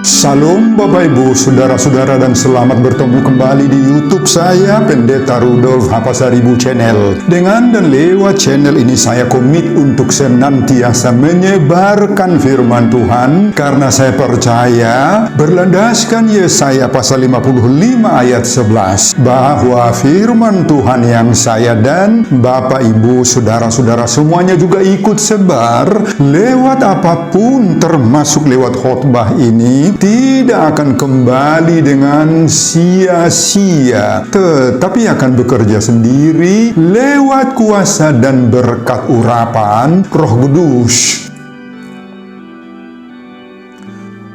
Salam Bapak Ibu, Saudara-saudara, dan selamat bertemu kembali di YouTube saya, Pendeta Rudolf Hapasaribu Channel. Dengan dan lewat channel ini saya komit untuk senantiasa menyebarkan firman Tuhan, karena saya percaya berlandaskan Yesaya pasal 55 ayat 11 bahwa firman Tuhan yang saya dan Bapak Ibu, Saudara-saudara semuanya juga ikut sebar lewat apapun, termasuk lewat khotbah ini, tidak akan kembali dengan sia-sia, tetapi akan bekerja sendiri lewat kuasa dan berkat urapan Roh Kudus.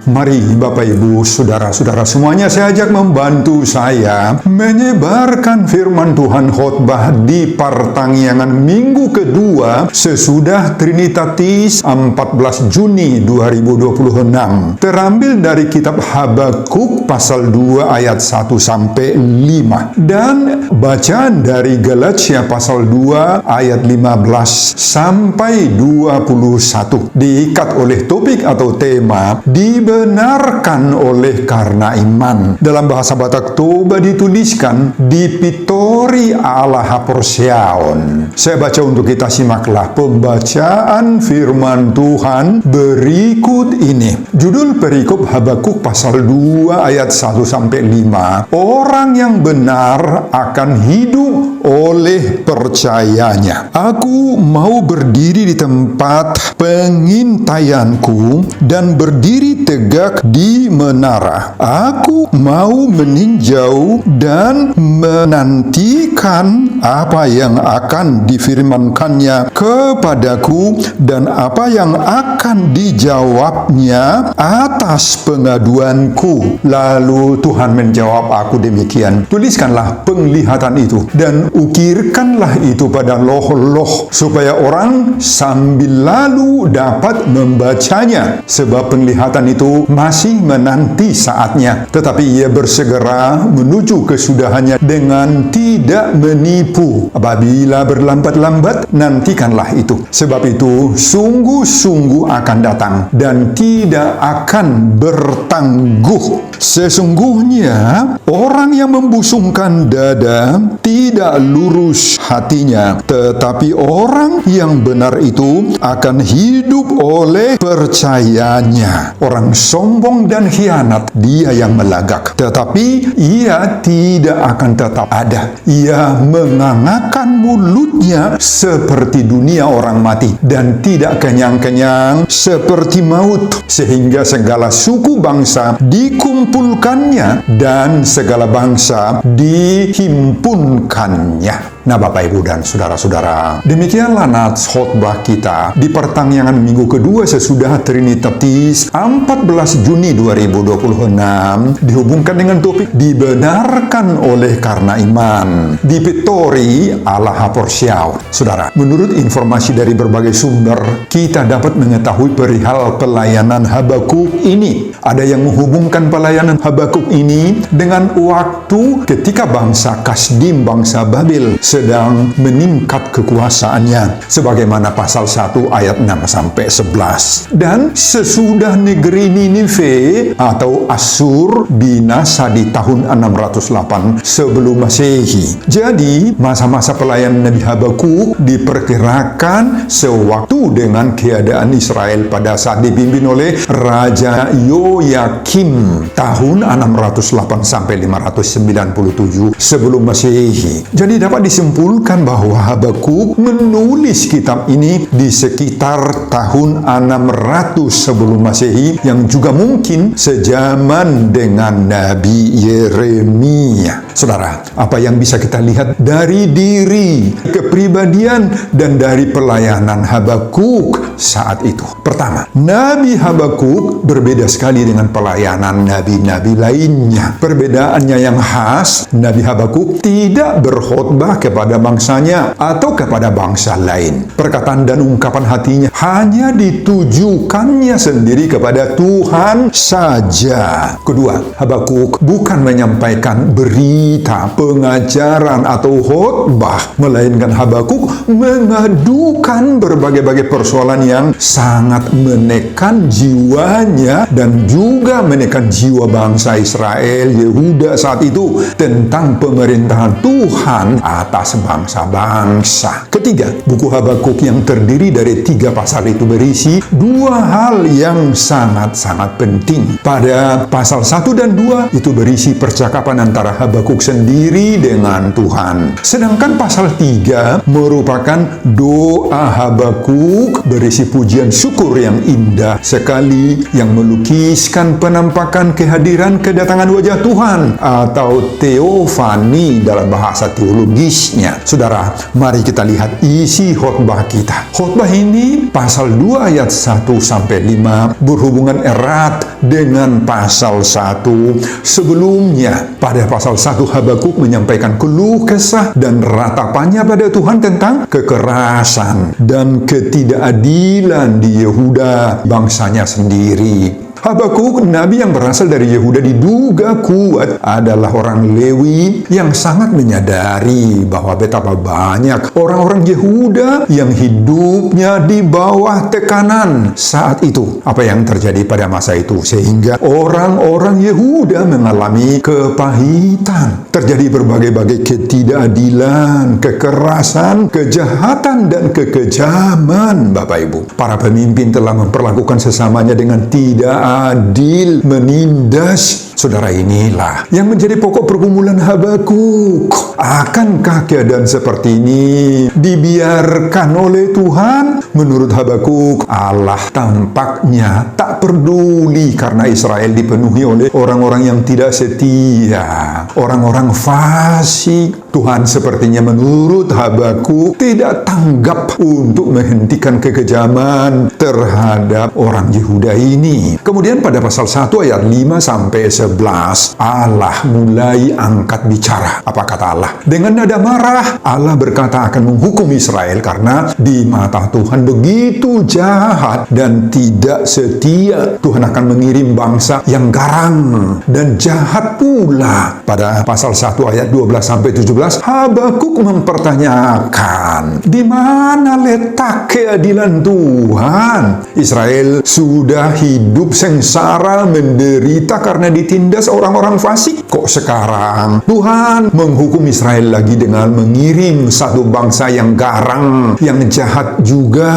Mari Bapak Ibu, Saudara-saudara semuanya, saya ajak membantu saya menyebarkan firman Tuhan khotbah di pertanggiangan minggu kedua sesudah Trinitatis 14 Juni 2026. Terambil dari kitab Habakuk pasal 2 ayat 1 sampai 5 dan bacaan dari Galatia pasal 2 ayat 15 sampai 21. Diikat oleh topik atau tema dibenarkan oleh karena iman. Dalam bahasa Batak Toba dituliskan Dipitori ala haporseaon. Saya baca untuk kita, simaklah pembacaan firman Tuhan berikut ini. Judul perikop Habakuk pasal 2 ayat 1 sampai 5. Orang yang benar akan hidup oleh percayanya. Aku mau berdiri di tempat pengintaianku dan berdiri tegak di menara. Aku mau meninjau dan menantikan apa yang akan difirmankannya kepadaku dan apa yang akan dijawabnya atas pengaduanku. Lalu Tuhan menjawab aku demikian, tuliskanlah penglihatan itu dan ukirkanlah itu pada loh-loh supaya orang sambil lalu dapat membacanya, sebab penglihatan itu masih menanti saatnya, tetapi ia bersegera menuju kesudahannya dengan tidak menipu. Apabila berlambat-lambat, nantikanlah itu, sebab itu sungguh-sungguh akan datang dan tidak akan bertangguh. Sesungguhnya orang yang membusungkan dada tidak lurus hatinya, tetapi orang yang benar itu akan hidup oleh percayanya. Orang sombong dan khianat dia yang melagak, tetapi ia tidak akan tetap ada. Ia mengangakkan mulutnya seperti dunia orang mati dan tidak kenyang-kenyang seperti maut, sehingga segala suku bangsa dikumpulkannya dan segala bangsa dihimpunkannya. Nah Bapak Ibu dan Saudara-saudara, demikianlah nats khotbah kita di pertanggiangan minggu kedua sesudah Trinitatis 14 Juni 2026, dihubungkan dengan topik dibenarkan oleh karena iman, dipitori ala haporsiau. Saudara, menurut informasi dari berbagai sumber, kita dapat mengetahui perihal pelayanan Habakuk ini. Ada yang menghubungkan pelayanan Habakuk ini dengan waktu ketika bangsa Kasdim, bangsa Babel, sedang meningkat kekuasaannya, sebagaimana pasal 1 ayat 6 sampai 11. Dan sesudah negeri Ninive atau Asur binasa di tahun 608 sebelum Masehi. Jadi masa-masa pelayanan Nabi Habakuk diperkirakan sewaktu dengan keadaan Israel pada saat dipimpin oleh Raja Yoyakim tahun 608 sampai 597 sebelum Masehi. Jadi dapat disimpulkan bahwa Habakuk menulis kitab ini di sekitar tahun 600 sebelum Masehi, yang juga mungkin sejaman dengan Nabi Yeremia. Saudara, apa yang bisa kita lihat dari diri, kepribadian, dan dari pelayanan Habakuk saat itu? Pertama, Nabi Habakuk berbeda sekali dengan pelayanan nabi-nabi lainnya. Perbedaannya yang khas, Nabi Habakuk tidak berkhotbah kepada bangsanya atau kepada bangsa lain. Perkataan dan ungkapan hatinya hanya ditujukannya sendiri kepada Tuhan saja. Kedua, Habakuk bukan menyampaikan berita, pengajaran, atau khotbah, melainkan Habakuk mengadukan berbagai-bagai persoalan yang sangat menekan jiwanya dan juga menekan jiwa bangsa Israel, Yehuda saat itu tentang pemerintahan Tuhan atas bangsa-bangsa. Ketiga, buku Habakuk yang terdiri dari 3 pasal itu berisi 2 hal yang sangat-sangat penting. Pada pasal 1 dan 2 itu berisi percakapan antara Habakuk sendiri dengan Tuhan. Sedangkan pasal 3 merupakan doa Habakuk berisi pujian syukur yang indah sekali yang melukiskan penampakan kehadiran kedatangan wajah Tuhan atau teofani dalam bahasa teologisnya. Saudara, mari kita lihat isi khotbah kita. Khotbah ini pasal 2 ayat 1 sampai 5 berhubungan erat dengan pasal 1 sebelumnya. Pada pasal 1 Habakuk menyampaikan keluh kesah dan ratapannya pada Tuhan tentang kekerasan dan ketidakadilan di Yehuda, bangsanya sendiri. Habakuk, nabi yang berasal dari Yehuda, diduga kuat adalah orang Lewi yang sangat menyadari bahwa betapa banyak orang-orang Yehuda yang hidupnya di bawah tekanan saat itu. Apa yang terjadi pada masa itu sehingga orang-orang Yehuda mengalami kepahitan. Terjadi berbagai-bagai ketidakadilan, kekerasan, kejahatan, dan kekejaman, Bapak Ibu. Para pemimpin telah memperlakukan sesamanya dengan tidak adil, menindas. Saudara, inilah yang menjadi pokok pergumulan Habakuk. Akankah keadaan seperti ini dibiarkan oleh Tuhan? Menurut Habakuk, Allah tampaknya tak peduli karena Israel dipenuhi oleh orang-orang yang tidak setia, orang-orang fasik. Tuhan sepertinya menurut Habakuk tidak tanggap untuk menghentikan kekejaman terhadap orang Yehuda ini. Kemudian pada pasal 1 ayat 5 sampai 11, Allah mulai angkat bicara. Apa kata Allah? Dengan nada marah, Allah berkata akan menghukum Israel karena di mata Tuhan begitu jahat dan tidak setia. Tuhan akan mengirim bangsa yang garang dan jahat pula. Pada pasal 1 ayat 12 sampai 17, Habakuk mempertanyakan, di mana letak keadilan Tuhan? Israel sudah hidup sengsara, menderita karena ditindas orang-orang fasik. Kok sekarang Tuhan menghukum Israel lagi dengan mengirim satu bangsa yang garang, yang jahat juga,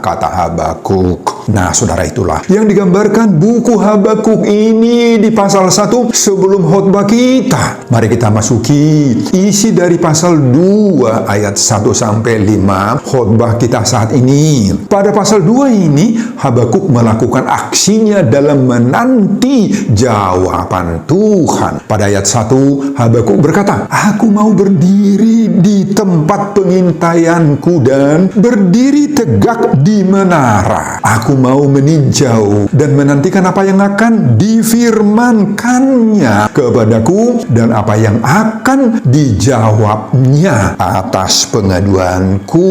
kata Habakuk. Nah, saudara, itulah yang digambarkan buku Habakuk ini di pasal 1 sebelum khotbah kita. Mari kita masuki isi dari pasal 2 ayat 1 sampai 5 khotbah kita saat ini. Pada pasal 2 ini Habakuk melakukan aksinya dalam menanti jawaban Tuhan. Pada ayat 1 Habakuk berkata, "Aku mau berdiri di tempat pengintaianku dan berdiri tegak di menara. Aku mau meninjau dan menantikan apa yang akan difirmankannya kepadaku dan apa yang akan dijawabnya atas pengaduanku."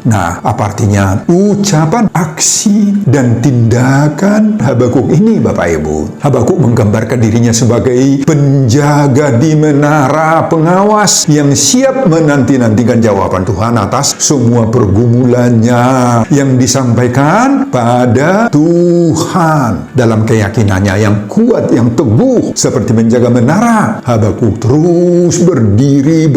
Nah, apa artinya ucapan, aksi, dan tindakan Habakuk ini, Bapak Ibu? Habakuk menggambarkan dirinya sebagai penjaga di menara pengawas yang siap menanti-nantikan jawaban Tuhan atas semua pergumulannya yang disampaikan pada Tuhan. Dalam keyakinannya yang kuat, yang teguh seperti menjaga menara, Habakuk terus berdiri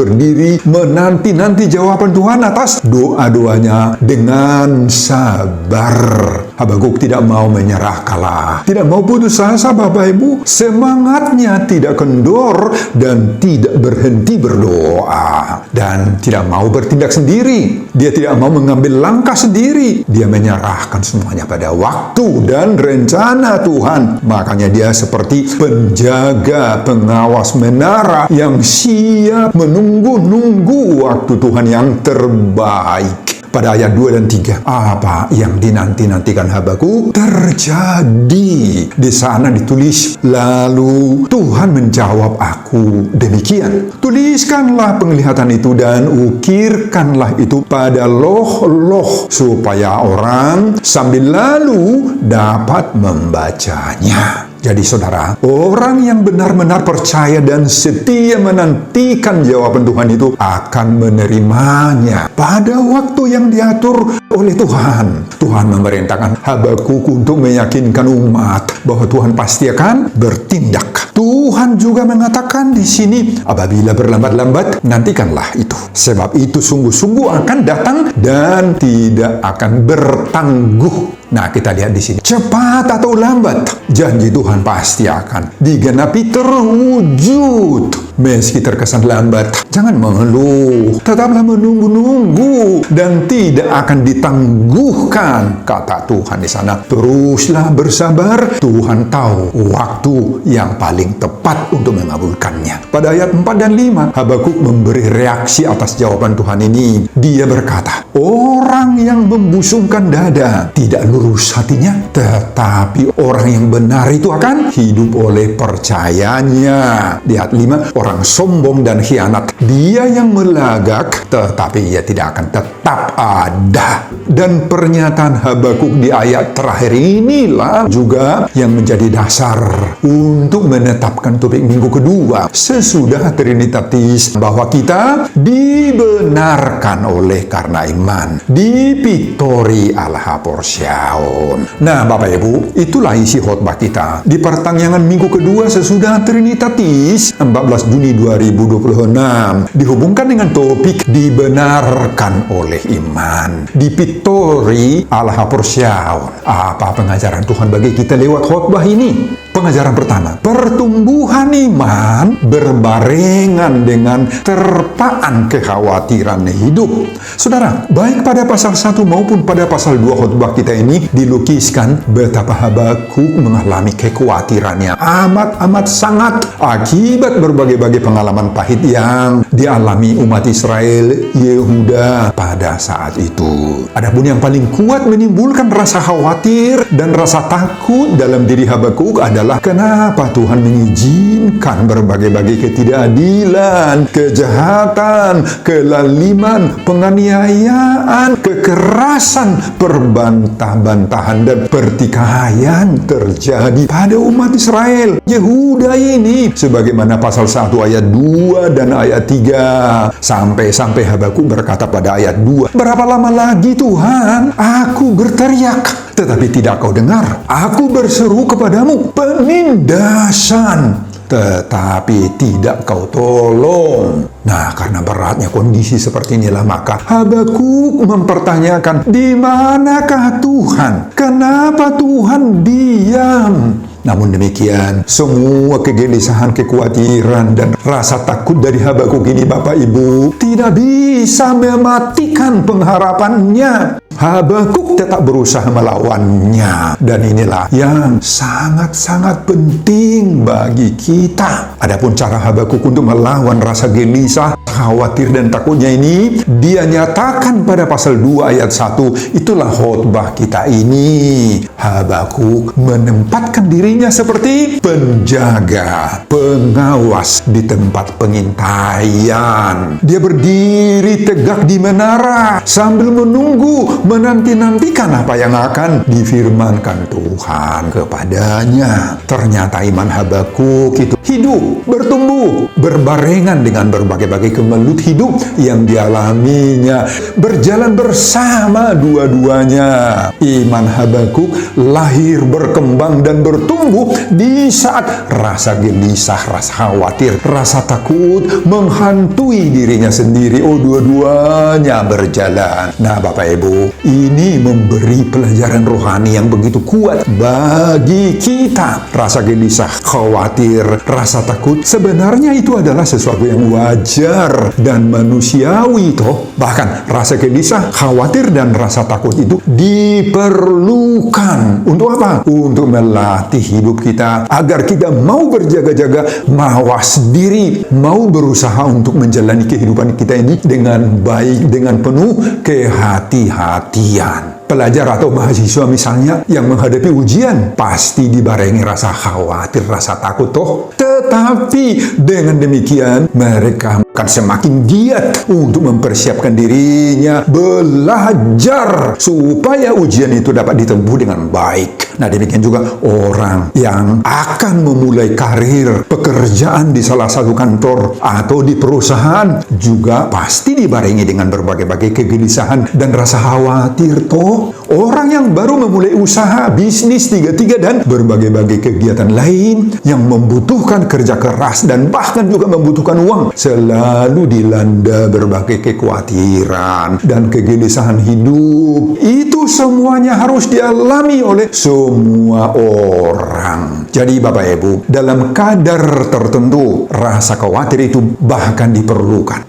menanti-nanti jawaban Tuhan atas doa-doanya dengan sabar. Habakuk tidak mau menyerah kalah, tidak mau putus asa, Bapak Ibu. Semangatnya tidak kendor dan tidak berhenti berdoa, dan tidak mau bertindak sendiri. Dia tidak mau mengambil langkah sendiri. Dia menyerahkan semuanya pada waktu dan rencana Tuhan. Makanya dia seperti penjaga pengawas menara yang siap menunggu-nunggu waktu Tuhan yang terbaik. Pada ayat 2 dan 3, apa yang dinanti-nantikan Habakuk terjadi. Di sana ditulis, lalu Tuhan menjawab aku demikian, tuliskanlah penglihatan itu dan ukirkanlah itu pada loh-loh supaya orang sambil lalu dapat membacanya. Jadi saudara, orang yang benar-benar percaya dan setia menantikan jawaban Tuhan itu akan menerimanya pada waktu yang diatur oleh Tuhan. Tuhan memerintahkan Habakuk untuk meyakinkan umat bahwa Tuhan pasti akan bertindak. Tuhan juga mengatakan di sini, apabila berlambat-lambat, nantikanlah itu. Sebab itu sungguh-sungguh akan datang dan tidak akan bertangguh. Nah, kita lihat di sini. Cepat atau lambat, janji Tuhan pasti akan digenapi terwujud. Meski terkesan lambat, jangan mengeluh. Tetaplah menunggu-nunggu dan tidak akan ditangguhkan, kata Tuhan di sana. Teruslah bersabar. Tuhan tahu waktu yang paling tepat untuk mengabulkannya. Pada ayat 4 dan 5, Habakuk memberi reaksi atas jawaban Tuhan ini. Dia berkata, orang yang membusungkan dada tidak lurus hatinya, tetapi orang yang benar itu akan hidup oleh percayanya. Di ayat 5, orang sombong dan khianat, dia yang melagak, tetapi ia tidak akan tetap ada. Dan pernyataan Habakuk di ayat terakhir inilah juga yang menjadi dasar untuk menetapkan topik minggu kedua sesudah Trinitatis, bahwa kita dibenarkan oleh karena iman, dipiktori Allah porsiaon. Nah, Bapak Ibu, itulah isi khotbah kita di pertanyaan minggu kedua sesudah Trinitatis 14 Juni 2026, dihubungkan dengan topik dibenarkan oleh iman, dipiktori Allah porsiaon. Apa pengajaran Tuhan bagi kita lewat khotbah ini? Pengajaran pertama, pertumbuhan iman berbarengan dengan terpaan kekhawatiran hidup. Saudara, baik pada pasal 1 maupun pada pasal 2 khotbah kita ini dilukiskan betapa Habakuk mengalami kekhawatirannya amat sangat akibat berbagai-bagai pengalaman pahit yang dialami umat Israel Yehuda pada saat itu. Adapun yang paling kuat menimbulkan rasa khawatir dan rasa takut dalam diri Habakuk adalah kenapa Tuhan mengizinkan berbagai-bagai ketidakadilan, kejahatan, kelaliman, penganiayaan, kekerasan, perbantah-bantahan, dan pertikaian terjadi pada umat Israel Yehuda ini, sebagaimana pasal 1 ayat 2 dan ayat 3. Sampai Habakuk berkata pada ayat 2, berapa lama lagi Tuhan aku berteriak tetapi tidak kau dengar, aku berseru kepadamu penindasan tetapi tidak kau tolong. Nah, karena beratnya kondisi seperti inilah, maka Habakuk mempertanyakan, di manakah Tuhan? Kenapa Tuhan diam? Namun demikian, semua kegelisahan, kekhawatiran, dan rasa takut dari Habakuk ini, Bapak Ibu, tidak bisa mematikan pengharapannya. Habakuk tetap berusaha melawannya. Dan inilah yang sangat-sangat penting bagi kita. Adapun cara Habakuk untuk melawan rasa gelisah, khawatir, dan takutnya ini, dia nyatakan pada pasal 2 ayat 1. Itulah khotbah kita ini. Habakuk menempatkan dirinya seperti penjaga, pengawas di tempat pengintaian. Dia berdiri tegak di menara sambil menunggu, menanti-nantikan apa yang akan difirmankan Tuhan kepadanya. Ternyata iman Habakuk itu hidup, bertumbuh, berbarengan dengan berbagai-bagai kemelut hidup yang dialaminya, berjalan bersama dua-duanya. Iman Habakuk lahir, berkembang, dan bertumbuh di saat rasa gelisah, rasa khawatir, rasa takut menghantui dirinya sendiri. Oh, dua-duanya berjalan. Nah, Bapak Ibu, ini memberi pelajaran rohani yang begitu kuat bagi kita. Rasa gelisah, khawatir, rasa takut, sebenarnya itu adalah sesuatu yang wajar dan manusiawi toh. Bahkan rasa gelisah, khawatir, dan rasa takut itu diperlukan. Untuk apa? Untuk melatih hidup kita agar kita mau berjaga-jaga, mawas diri, mau berusaha untuk menjalani kehidupan kita ini dengan baik, dengan penuh kehati-hatian. Pelajar atau mahasiswa misalnya yang menghadapi ujian pasti dibarengi rasa khawatir, rasa takut toh. Tetapi dengan demikian mereka akan semakin giat untuk mempersiapkan dirinya belajar supaya ujian itu dapat ditempuh dengan baik. Nah, demikian juga orang yang akan memulai karir pekerjaan di salah satu kantor atau di perusahaan juga pasti dibarengi dengan berbagai-bagai kegelisahan dan rasa khawatir toh. Orang yang baru memulai usaha, bisnis, tiga-tiga dan berbagai-bagai kegiatan lain yang membutuhkan kerja keras dan bahkan juga membutuhkan uang, selalu dilanda berbagai kekhawatiran dan kegelisahan hidup. Itu semuanya harus dialami oleh semua orang. Jadi Bapak Ibu, dalam kadar tertentu rasa khawatir itu bahkan diperlukan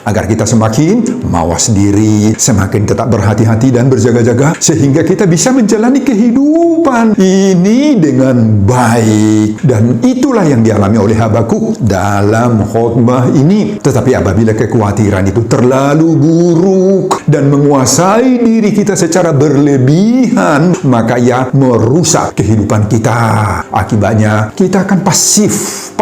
agar kita semakin mawas diri, semakin tetap berhati-hati dan berjaga-jaga sehingga kita bisa menjalani kehidupan ini dengan baik. Dan itulah yang dialami oleh Habakuk dalam khotbah ini. Tetapi apabila kekhawatiran itu terlalu buruk dan menguasai diri kita secara berlebihan, maka ia merusak kehidupan kita. Akibatnya kita akan pasif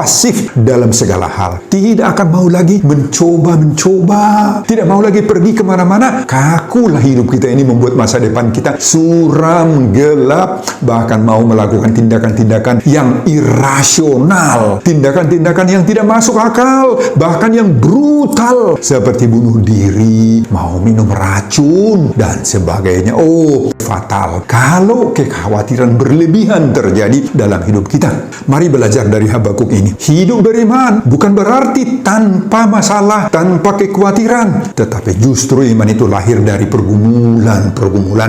dalam segala hal. Tidak akan mau lagi mencoba, tidak mau lagi pergi kemana-mana. Kakulah hidup kita ini, membuat masa depan kita suram, gelap, bahkan mau melakukan tindakan-tindakan yang irasional, tindakan-tindakan yang tidak masuk akal, bahkan yang brutal seperti bunuh diri, mau minum racun dan sebagainya. Oh, fatal kalau kekhawatiran berlebihan terjadi dalam hidup kita. Mari belajar dari Habakuk ini. Hidup beriman bukan berarti tanpa masalah, tanpa kekhawatiran, tetapi justru iman itu lahir dari pergumulan.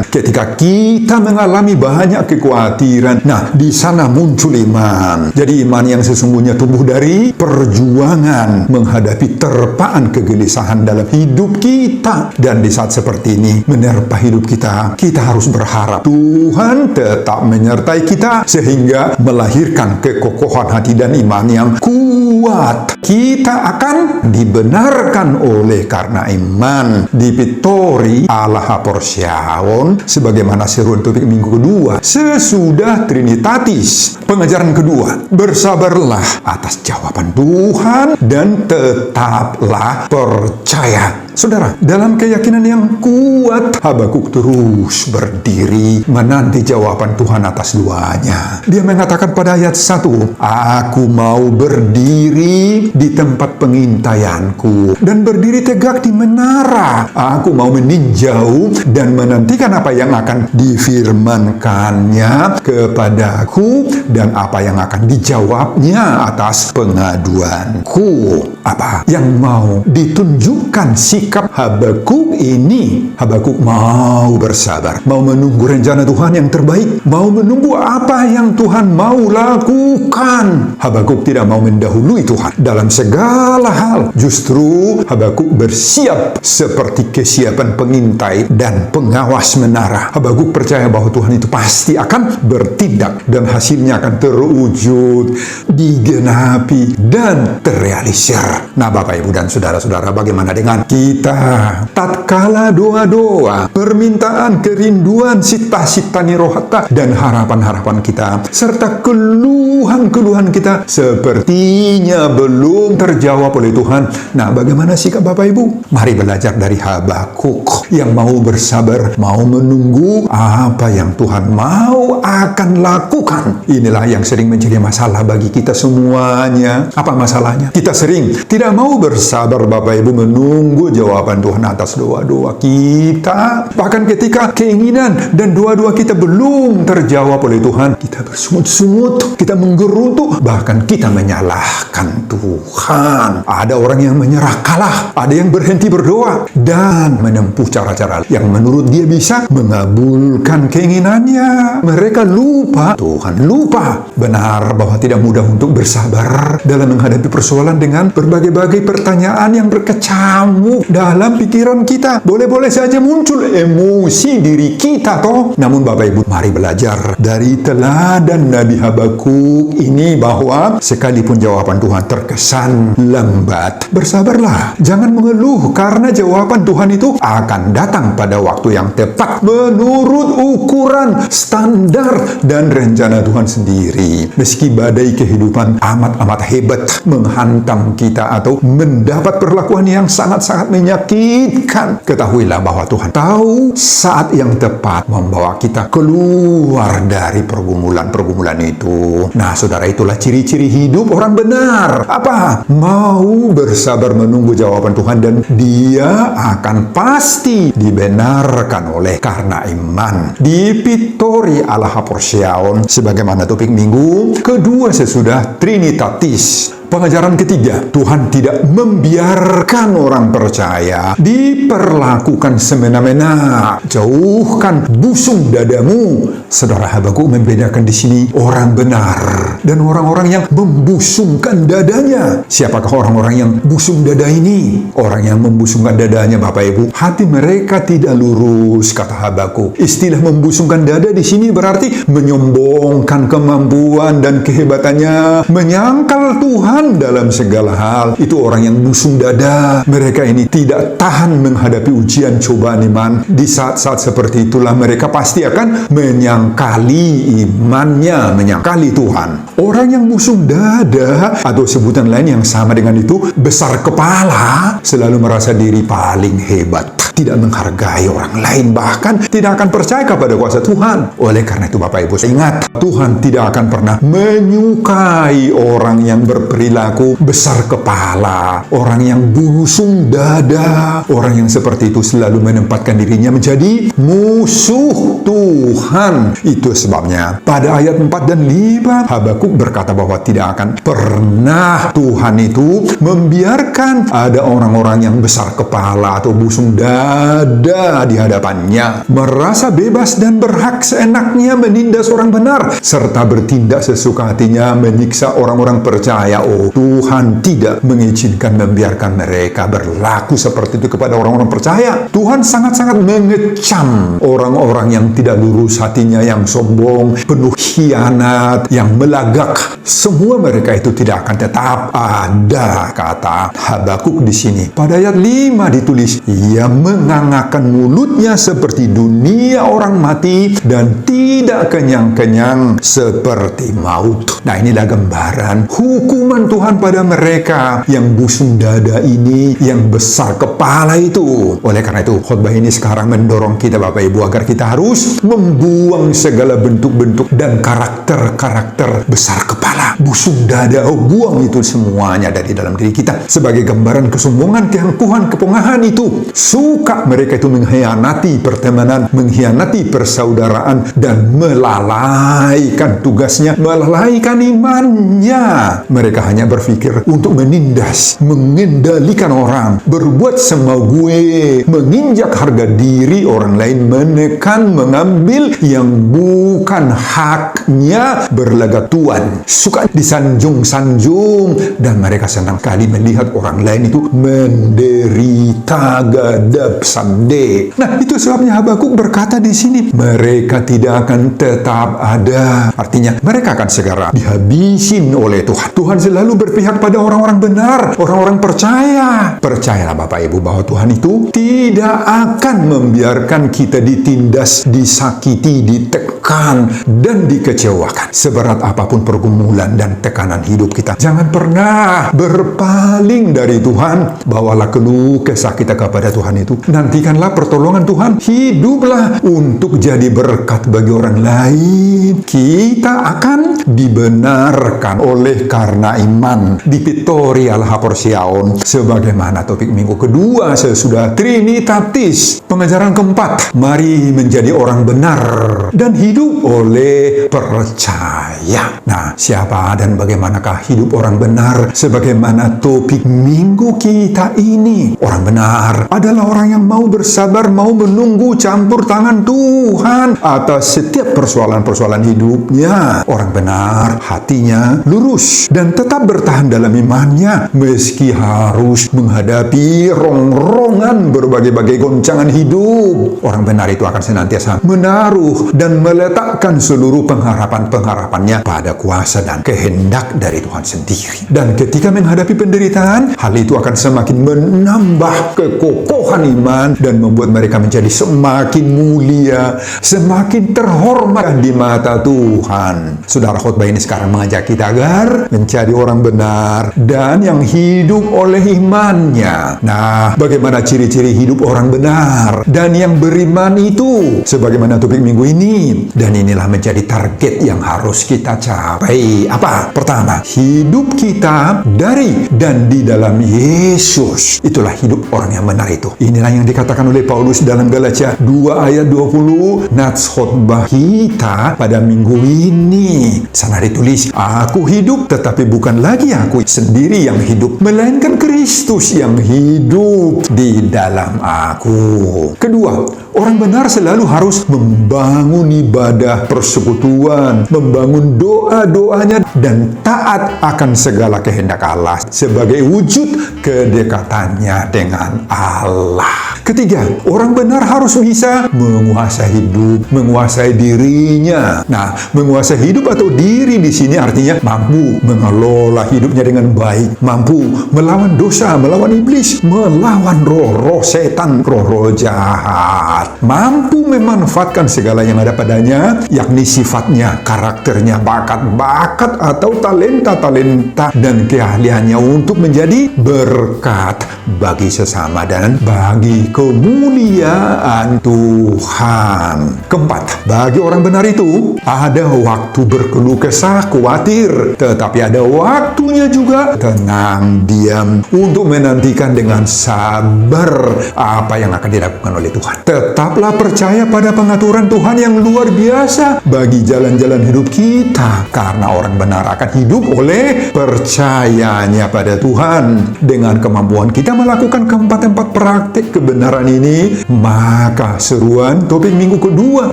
Ketika kita mengalami banyak kekhawatiran, nah di sana muncul iman. Jadi iman yang sesungguhnya tumbuh dari perjuangan menghadapi terpaan kegelisahan dalam hidup kita. Dan di saat seperti ini menerpa hidup kita, kita harus berharap Tuhan tetap menyertai kita sehingga melahirkan kekokohan hati dan iman yang kuat. Kita akan dibenarkan oleh karena iman. Di Pitori Allah Porsiaon, sebagaimana seruan topik minggu kedua sesudah Trinitatis. Pengajaran kedua, bersabarlah atas jawaban Tuhan dan tetaplah percaya. Saudara, dalam keyakinan yang kuat, Habakuk terus berdiri menanti jawaban Tuhan atas doanya. Dia mengatakan pada ayat 1, "Aku mau berdiri di tempat pengintaianku dan berdiri tegak di menara. Aku mau meninjau dan menantikan apa yang akan difirmankannya kepadaku dan apa yang akan dijawabnya atas pengaduanku." Apa yang mau ditunjukkan sikap Habakuk ini? Habakuk mau bersabar, mau menunggu rencana Tuhan yang terbaik, mau menunggu apa yang Tuhan mau lakukan. Habakuk tidak mau mendahului Tuhan dalam segala hal. Justru Habakuk bersiap seperti kesiapan pengintai dan pengawas menara. Habakuk percaya bahwa Tuhan itu pasti akan bertindak dan hasilnya akan terwujud, digenapi dan terrealisir. Nah, Bapak, Ibu, dan saudara-saudara, bagaimana dengan kita? Tatkala doa-doa, permintaan, kerinduan, cita-cita nirohata, dan harapan-harapan kita, serta keluhan-keluhan kita sepertinya belum terjawab oleh Tuhan. Nah, bagaimana sikap Bapak Ibu? Mari belajar dari Habakuk yang mau bersabar, mau menunggu apa yang Tuhan mau akan lakukan. Inilah yang sering menjadi masalah bagi kita semuanya. Apa masalahnya? Kita sering tidak mau bersabar, Bapak Ibu, menunggu jawaban Tuhan atas doa-doa kita. Bahkan ketika keinginan dan doa-doa kita belum terjawab oleh Tuhan, kita bersungut-sungut, kita menggerutu, bahkan kita menyalahkan Tuhan. Ada orang yang menyerah kalah, ada yang berhenti berdoa dan menempuh cara-cara yang menurut dia bisa mengabulkan keinginannya. Mereka lupa, Tuhan lupa. Benar bahwa tidak mudah untuk bersabar dalam menghadapi persoalan dengan berbagai pertanyaan yang berkecamuk, dalam pikiran kita. Boleh-boleh saja muncul emosi diri kita toh. Namun Bapak Ibu, mari belajar dari teladan Nabi Habakuk ini bahwa sekalipun jawaban Tuhan terkesan lambat, bersabarlah. Jangan mengeluh karena jawaban Tuhan itu akan datang pada waktu yang tepat menurut ukuran, standar, dan rencana Tuhan sendiri. Meski badai kehidupan amat-amat hebat menghantam kita atau mendapat perlakuan yang sangat-sangat menyakitkan, ketahuilah bahwa Tuhan tahu saat yang tepat membawa kita keluar dari pergumulan-pergumulan itu. Nah, saudara, itulah ciri-ciri hidup orang benar. Apa? Mau bersabar menunggu jawaban Tuhan, dan dia akan pasti dibenarkan oleh karena iman. Di Pittori ala Haporsiaon, sebagaimana topik minggu kedua sesudah Trinitatis. Pengajaran ketiga, Tuhan tidak membiarkan orang percaya diperlakukan semena-mena. Jauhkan busung dadamu. Saudara, Habakuk membedakan di sini orang benar dan orang-orang yang membusungkan dadanya. Siapakah orang-orang yang busung dada ini? Orang yang membusungkan dadanya, Bapak Ibu, hati mereka tidak lurus, kata Habakuk. Istilah membusungkan dada di sini berarti menyombongkan kemampuan dan kehebatannya, menyangkal Tuhan dalam segala hal. Itu orang yang busung dada. Mereka ini tidak tahan menghadapi ujian cobaan iman. Di saat-saat seperti itulah mereka pasti akan menyangkali imannya, menyangkali Tuhan. Orang yang busung dada, atau sebutan lain yang sama dengan itu, besar kepala, selalu merasa diri paling hebat, tidak menghargai orang lain, bahkan tidak akan percaya kepada kuasa Tuhan. Oleh karena itu, Bapak Ibu, ingat, Tuhan tidak akan pernah menyukai orang yang berperilaku besar kepala, orang yang busung dada. Orang yang seperti itu selalu menempatkan dirinya menjadi musuh Tuhan. Itu sebabnya pada ayat 4 dan 5 Habakuk berkata bahwa tidak akan pernah Tuhan itu membiarkan ada orang-orang yang besar kepala atau busung dada di hadapannya, merasa bebas dan berhak seenaknya menindas orang benar, serta bertindak sesuka hatinya menyiksa orang-orang percaya. Oh, Tuhan tidak mengizinkan, membiarkan mereka berlaku seperti itu kepada orang-orang percaya. Tuhan sangat-sangat mengecam orang-orang yang tidak lurus hatinya, yang sombong, penuh khianat, yang melagak. Semua mereka itu tidak akan tetap ada, kata Habakuk di sini. Pada ayat 5 ditulis, ia mengangakkan mulutnya seperti dunia orang mati dan tidak kenyang-kenyang seperti maut. Nah, inilah gambaran hukuman Tuhan pada mereka yang busung dada ini, yang besar kepala itu. Oleh karena itu, khotbah ini sekarang mendorong kita, Bapak Ibu, agar kita harus membuang segala bentuk-bentuk dan karakter-karakter besar kepala, busung dada. Oh, buang itu semuanya dari dalam diri kita. Sebagai gambaran kesombongan, keangkuhan, kepongahan itu. Suka mereka itu mengkhianati pertemanan, mengkhianati persaudaraan, dan melalaikan tugasnya, melalaikan imannya. Mereka hanya berpikir untuk menindas, mengendalikan orang, berbuat semau gue, menginjak harga diri orang lain, menekan, mengambil yang bukan haknya, berlagak tuan, suka disanjung-sanjung, dan mereka senang kali melihat orang lain itu menderita, gadab, sande. Nah, itu sebabnya Habakuk berkata di sini, mereka tidak akan tetap ada. Artinya, mereka akan segera dihabisin oleh Tuhan. Tuhan selalu berpihak pada orang-orang benar, orang-orang percaya. Percayalah, Bapak Ibu, bahwa Tuhan itu tidak akan membiarkan kita ditindas, disakiti, ditekan, dan dikecewakan. Seberat apapun pergumulan dan tekanan hidup kita, jangan pernah berpaling dari Tuhan. Bawalah keluh kesah kita kepada Tuhan itu. Nantikanlah pertolongan Tuhan. Hiduplah untuk jadi berkat bagi orang lain. Kita akan dibenarkan oleh karena iman. Di Pittori ala Haporsiaon, sebagaimana topik minggu kedua sesudah Trinitatis. Pengajaran keempat, mari menjadi orang benar dan hidup oleh percaya. Nah, siapa dan bagaimanakah hidup orang benar? Sebagaimana topik minggu kita ini, orang benar adalah orang orang yang mau bersabar, mau menunggu campur tangan Tuhan atas setiap persoalan-persoalan hidupnya. Orang benar, hatinya lurus dan tetap bertahan dalam imannya meski harus menghadapi rongrongan berbagai-bagai goncangan hidup. Orang benar itu akan senantiasa menaruh dan meletakkan seluruh pengharapan-pengharapannya pada kuasa dan kehendak dari Tuhan sendiri. Dan ketika menghadapi penderitaan, hal itu akan semakin menambah kekokohan iman dan membuat mereka menjadi semakin mulia, semakin terhormat di mata Tuhan. Saudara, khotbah ini sekarang mengajak kita agar menjadi orang benar dan yang hidup oleh imannya. Nah, bagaimana ciri-ciri hidup orang benar dan yang beriman itu? Sebagaimana topik minggu ini. Dan inilah menjadi target yang harus kita capai. Apa? Pertama, hidup kita dari dan di dalam Yesus. Itulah hidup orang yang benar itu. Inilah yang dikatakan oleh Paulus dalam Galatia 2 ayat 20. Nats khotbah kita pada minggu ini. Sana ditulis, aku hidup tetapi bukan lagi aku sendiri yang hidup, melainkan Kristus yang hidup di dalam aku. Kedua, orang benar selalu harus membangun ibadah persekutuan, membangun doa-doanya, dan taat akan segala kehendak Allah sebagai wujud kedekatannya dengan Allah. Ketiga, orang benar harus bisa menguasai hidup, menguasai dirinya. Nah, menguasai hidup atau diri di sini artinya mampu mengelola hidupnya dengan baik, mampu melawan dosa, melawan iblis, melawan roh-roh setan, roh-roh jahat, mampu memanfaatkan segala yang ada padanya, yakni sifatnya, karakternya, bakat-bakat atau talenta-talenta dan keahliannya untuk menjadi berkat bagi sesama dan bagi kemuliaan Tuhan. Keempat, bagi orang benar itu ada waktu berkeluh kesah, khawatir, tetapi ada waktunya juga tenang, diam, untuk menantikan dengan sabar apa yang akan dilakukan oleh Tuhan. Tetaplah percaya pada pengaturan Tuhan yang luar biasa bagi jalan-jalan hidup kita, karena orang benar akan hidup oleh percayanya pada Tuhan. Dengan kemampuan kita melakukan keempat-empat praktik kebenaran ini, maka seruan topik minggu kedua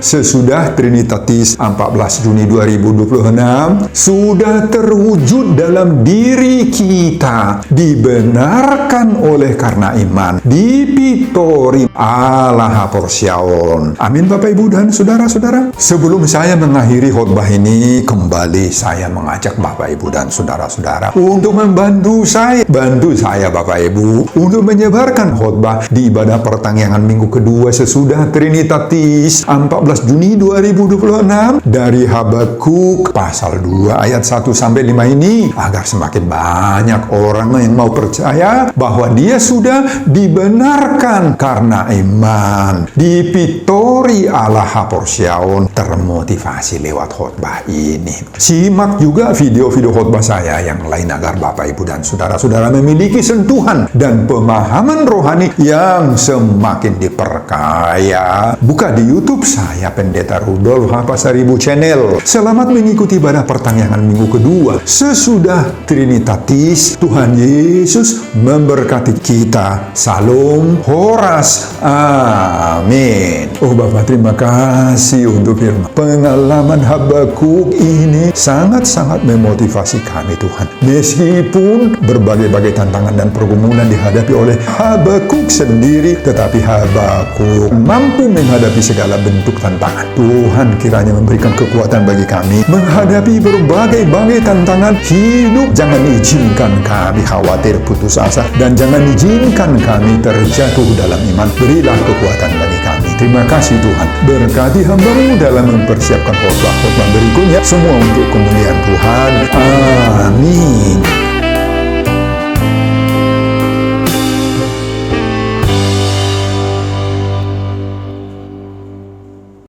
sesudah Trinitatis 14 Juni 2026 sudah terwujud dalam diri kita, dibenarkan oleh karena iman, dipitori Allah porsiaon. Amin Bapak Ibu dan saudara-saudara. Sebelum saya mengakhiri khotbah ini, kembali saya mengajak Bapak Ibu dan saudara-saudara untuk membantu saya, bantu saya Bapak Ibu untuk menyebarkan khotbah di ibadah pertanggihan minggu kedua sesudah Trinitatis 14 Juni 2026 dari Habakuk pasal 2 ayat 1 sampai 5 ini, agar semakin banyak orang yang mau percaya bahwa dia sudah dibenarkan karena iman, dipitori Allah porsiaon, termotivasi lewat khotbah ini. Simak juga video-video khotbah saya yang lain agar Bapak Ibu dan saudara-saudara memiliki sentuhan dan pemahaman rohani yang semakin diperkaya. Buka di YouTube saya, Pendeta Rudolf H. Pasaribu Channel. Selamat mengikuti ibadah pertanggihan minggu kedua sesudah Trinitatis. Tuhan Yesus memberkati kita. Salam Horas. Amin. Oh Bapak, terima kasih untuk firman. Pengalaman Habakuk ini sangat-sangat memotivasi kami Tuhan. Meskipun berbagai-bagai tantangan dan pergumulan dihadapi oleh Habakuk sendiri, tetapi Habakuk mampu menghadapi segala bentuk tantangan. Tuhan kiranya memberikan kekuatan bagi kami menghadapi berbagai-bagai tantangan hidup. Jangan izinkan kami khawatir, putus asa, dan jangan izinkan kami terjatuh dalam iman. Berilah kekuatan bagi kami. Terima kasih Tuhan. Berkati hamba-Mu dalam mempersiapkan khotbah-khotbah berikutnya, semua untuk kemuliaan Tuhan.